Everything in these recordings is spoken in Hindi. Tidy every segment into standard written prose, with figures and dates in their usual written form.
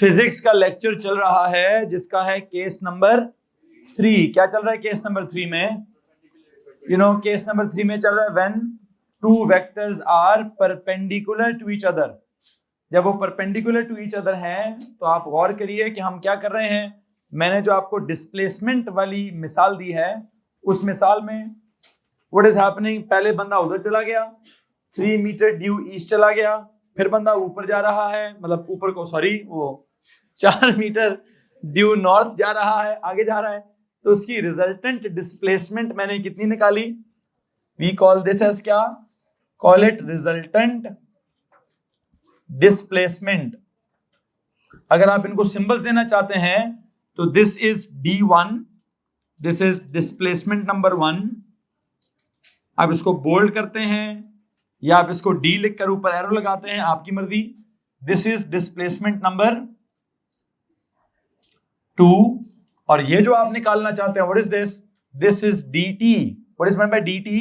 फिजिक्स का लेक्चर चल रहा है जिसका है केस नंबर 3। क्या चल रहा है केस नंबर 3 में? केस नंबर 3 में चल रहा है when two vectors are perpendicular to each other. जब वो परपेंडिकुलर टू ईच अदर हैं तो आप गौर करिए कि हम क्या कर रहे हैं। मैंने जो आपको डिस्प्लेसमेंट वाली मिसाल दी है उस मिसाल में व्हाट इज हैपनिंग, पहले बंदा उधर चला गया 3 मीटर ड्यू ईस्ट चला गया, फिर बंदा ऊपर जा रहा है, मतलब ऊपर को सॉरी वो 4 मीटर ड्यू नॉर्थ जा रहा है, आगे जा रहा है, तो उसकी रिजल्टेंट डिस्प्लेसमेंट मैंने कितनी निकाली? वी कॉल दिस एज क्या? Call it resultant displacement. अगर आप इनको सिंबल्स देना चाहते हैं तो this is D1, this is displacement number 1। आप इसको बोल्ड करते हैं या आप इसको D लिखकर ऊपर एरो लगाते हैं, आपकी मर्जी। This is displacement number 2। और ये जो आप निकालना चाहते हैं what is this? This is DT। What is meant by DT?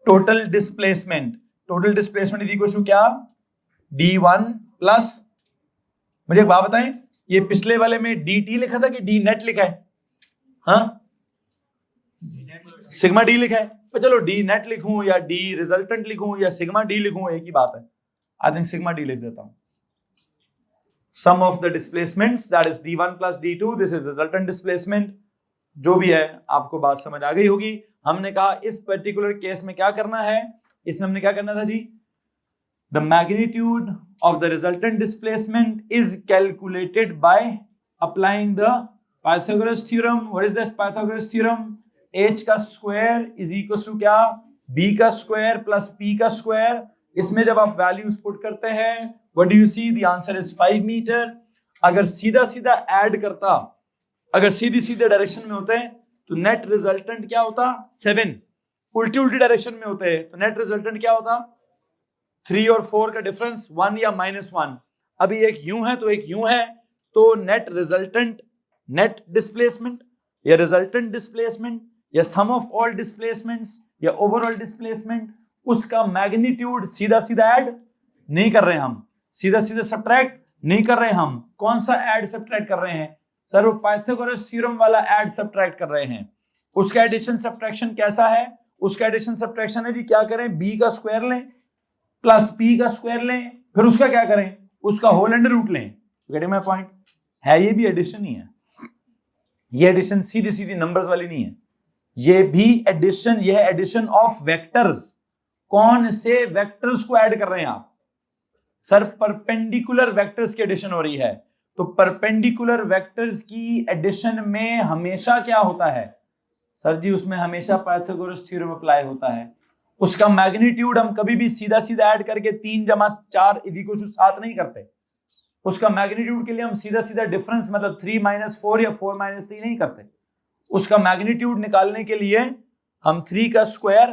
Total displacement. Total displacement is equal to क्या? D1 प्लस, मुझे एक बात बताएं, ये पिछले वाले में DT लिखा था कि D नेट लिखा है? हाँ, सिग्मा D लिखा है, तो चलो D नेट लिखूं या D रिजल्टेंट लिखूं या सिग्मा D लिखूं, एक ही बात है। आई थिंक सिग्मा D लिख देता हूं। Sum of the displacements that is D1 plus D2, this is resultant displacement. जो भी है आपको बात समझ आ गई होगी। हमने कहा इस पर्टिकुलर केस में क्या करना है, इसमें हमने क्या करना था जी? The magnitude of the resultant displacement is calculated by applying the Pythagoras theorem. What is this Pythagoras theorem? H का square is equal to क्या? B का square plus P का square। इसमें जब आप values put करते हैं, what do you see? The answer is 5 meter। अगर सीधा सीधा add करता, अगर सीधी सीधे डायरेक्शन में होते हैं तो नेट रिजल्टेंट क्या होता? 7। उल्टी उल्टी डायरेक्शन में होते हैं तो नेट रिजल्टेंट क्या होता? 3 और 4 का डिफरेंस 1 या -1। अभी एक यूं है तो एक यूं है, तो नेट रिजल्टेंट, नेट डिस्प्लेसमेंट या रिजल्टेंट डिस्प्लेसमेंट या सम ऑफ ऑल डिस्प्लेसमेंट्स या ओवरऑल डिस्प्लेसमेंट, उसका मैग्नीट्यूड सीधा सीधा ऐड नहीं कर रहे हम, सीधा सीधा सब्ट्रैक्ट नहीं कर रहे हम। कौन सा ऐड सब्ट्रैक्ट कर रहे हैं सर? वो पाइथागोरस थ्योरम वाला ऐड सब्ट्रैक्ट कर रहे हैं। उसका एडिशन सब्ट्रैक्शन कैसा है? उसका एडिशन सब्ट्रैक्शन है जी, क्या करें? B का स्क्वायर लें प्लस P का स्क्वायर लें, फिर उसका क्या करें? उसका होल अंडर रूट लें। Getting my point? है ये भी एडिशन ही है। ये एडिशन सीधी सीधी नंबर्स वाली नहीं है, ये भी एडिशन, ये है एडिशन ऑफ वेक्टर्स। कौन से वेक्टर्स को ऐड कर रहे हैं आप? सर परपेंडिकुलर वेक्टर्स की एडिशन हो रही है। तो परपेंडिकुलर वेक्टर्स की एडिशन में हमेशा क्या होता है सर जी? उसमें हमेशा पाइथागोरस थ्योरम अप्लाई होता है। उसका मैग्नीट्यूड हम कभी भी सीधा सीधा ऐड करके 3 + 4 = 7 नहीं करते। उसका मैग्नीट्यूड के लिए हम सीधा सीधा डिफरेंस मतलब 3 - 4 या 4 - 3 नहीं करते। उसका मैग्नीट्यूड निकालने के लिए हम 3 का स्क्वायर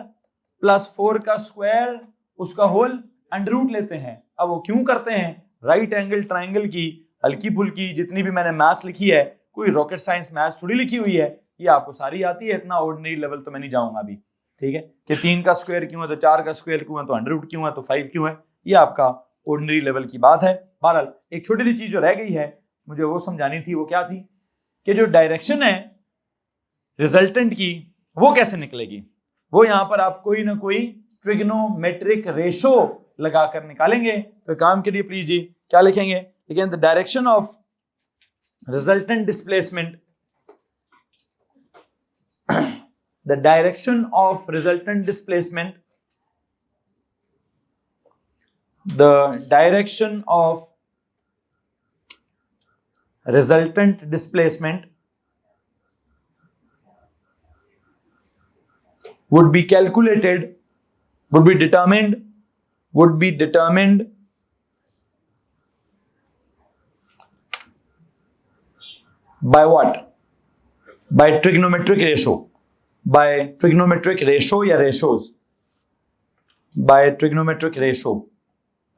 प्लस 4 का स्क्वायर उसका होल अंडर रूट लेते हैं। अब वो क्यों करते हैं? राइट एंगल ट्राइंगल की हल्की फुल्की जितनी भी मैंने मैथ्स लिखी है, कोई रॉकेट साइंस मैथ्स थोड़ी लिखी हुई है, ये आपको सारी आती है। इतना ऑर्डिनरी लेवल तो मैं नहीं जाऊंगा अभी, ठीक है? कि 3 का स्क्वायर क्यों है तो 4 का स्क्वायर क्यों है तो अंडर रूट क्यों है तो 5 क्यों है, ये आपका ऑर्डिनरी लेवल की बात है। बहरहाल एक छोटी सी चीज जो रह गई है मुझे वो समझानी थी, वो क्या थी कि जो डायरेक्शन है रिजल्टेंट की वो कैसे निकलेगी, वो यहां पर आप कोई ना कोई ट्रिग्नोमेट्रिक रेशो लगाकर निकालेंगे। तो काम के लिए प्लीज जी क्या लिखेंगे? लेकिन the direction of resultant displacement, the direction of resultant displacement, the direction of resultant displacement would be calculated, would be determined by what? By trigonometric ratio, by trigonometric ratio या ratios, by trigonometric ratio।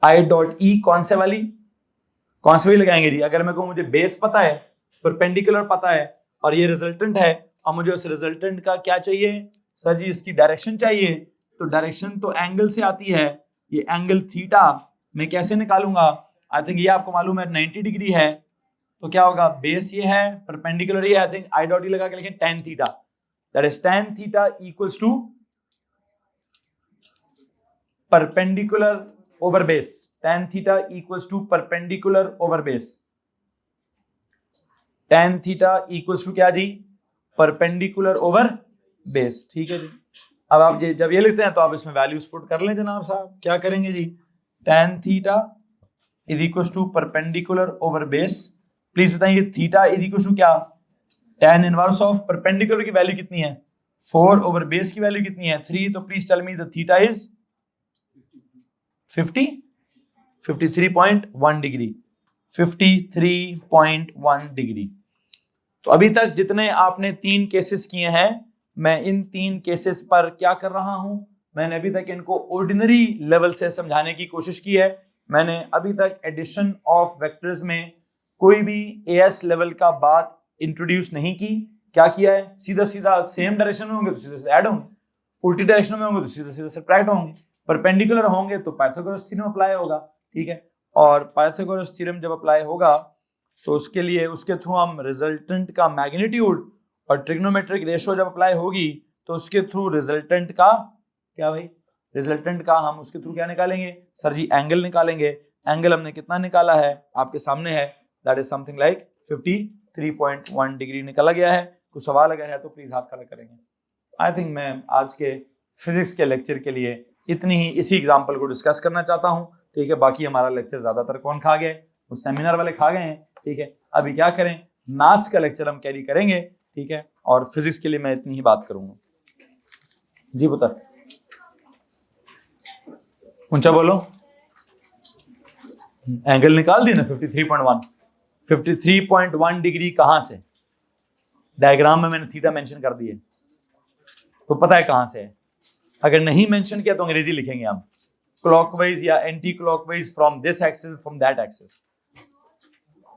I.E कौन से वाली लगाएंगे जी? अगर मैं कहूं मुझे बेस पता है, परपेंडिकुलर पता है और ये रिजल्टेंट है, और मुझे उस रिजल्टेंट का क्या चाहिए सर जी? इसकी डायरेक्शन चाहिए। तो डायरेक्शन तो एंगल से आती है, ये एंगल थीटा मैं कैसे निकालूंगा? आई थिंक ये आपको मालूम है 90 डिग्री है, तो क्या होगा, बेस ये है, परपेंडिकुलर ये, I think I dot E लगा के लिखें tan theta, that is tan theta equals to perpendicular over base, tan theta equals to perpendicular over base, tan theta equals to क्या जी, परपेंडिकुलर ओवर बेस। ठीक है जी, अब आप जब ये लिखते हैं तो आप इसमें वैल्यूज पुट कर लें जनाब साहब। क्या करेंगे जी, tan theta is equals to perpendicular over base, please बताइए थीटा इज इक्वल्स टू क्या, tan इनवर्स ऑफ परपेंडिकुलर की वैल्यू कितनी है 4 ओवर बेस की वैल्यू कितनी है 3, तो please tell me the theta is 53.1 degree, 53.1 degree. तो अभी तक जितने आपने 3 केसेस किए हैं, मैं इन 3 केसेस पर क्या कर रहा हूं, मैंने अभी तक इनको ऑर्डिनरी लेवल से समझाने की कोशिश की है। मैंने अभी तक एडिशन ऑफ वेक्टर्स में कोई भी एएस लेवल का बात इंट्रोड्यूस नहीं की। क्या किया है, सीधा सीधा सेम डायरेक्शन में होंगे तो सीधे से ऐड होंगे, उल्टी डायरेक्शन में होंगे तो सीधे सीधे सब्ट्रैक्ट होंगे, परपेंडिकुलर होंगे तो पाइथागोरस थ्योरम अप्लाई होगा। ठीक है, और पाइथागोरस थ्योरम जब अप्लाई होगा तो उसके लिए उसके थ्रू हम रिजल्टेंट का मैग्नीट्यूड और ट्रिग्नोमेट्रिक रेशियो जब अप्लाई होगी तो उसके थ्रू रिजल्टेंट का क्या भाई, रिजल्टेंट का हम उसके थ्रू क्या निकालेंगे सर जी, एंगल निकालेंगे। एंगल हमने कितना निकाला है आपके सामने है, that is something like 53.1 degree निकाला गया है। कुछ सवाल अगर है तो प्लीज हाथ खड़ा करेंगे। आई थिंक मैं आज के फिजिक्स के लेक्चर के लिए इतनी ही इसी एग्जाम्पल को डिस्कस करना चाहता हूँ। ठीक है, बाकी हमारा लेक्चर ज्यादातर कौन खा गए, वो सेमिनार वाले खा गए हैं। ठीक है, अभी क्या करें, मैथ्स का लेक्चर हम कैरी करेंगे। ठीक है, और फिजिक्स के लिए मैं इतनी ही बात करूंगा। जी पुत्र ऊंचा बोलो। एंगल निकाल दिया ना 53.1, 53.1 डिग्री कहां से, डायग्राम में मैंने थीटा मेंशन कर दिए तो पता है कहां से है। अगर नहीं मेंशन किया तो अंग्रेजी लिखेंगे हम, क्लॉकवाइज या anti clockwise from this axis from that axis.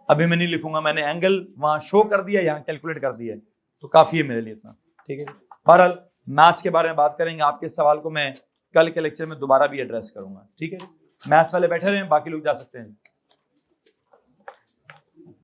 अभी मैं नहीं लिखूंगा, मैंने एंगल वहां शो कर दिया, यहाँ कैलकुलेट कर दिया, तो काफी है मेरे लिए इतना। ठीक है, बहरहाल मैथ्स के बारे में बात करेंगे। आपके सवाल को मैं कल के लेक्चर में दोबारा भी एड्रेस करूंगा। ठीक है, मैथ्स वाले बैठे रहे, बाकी लोग जा सकते हैं।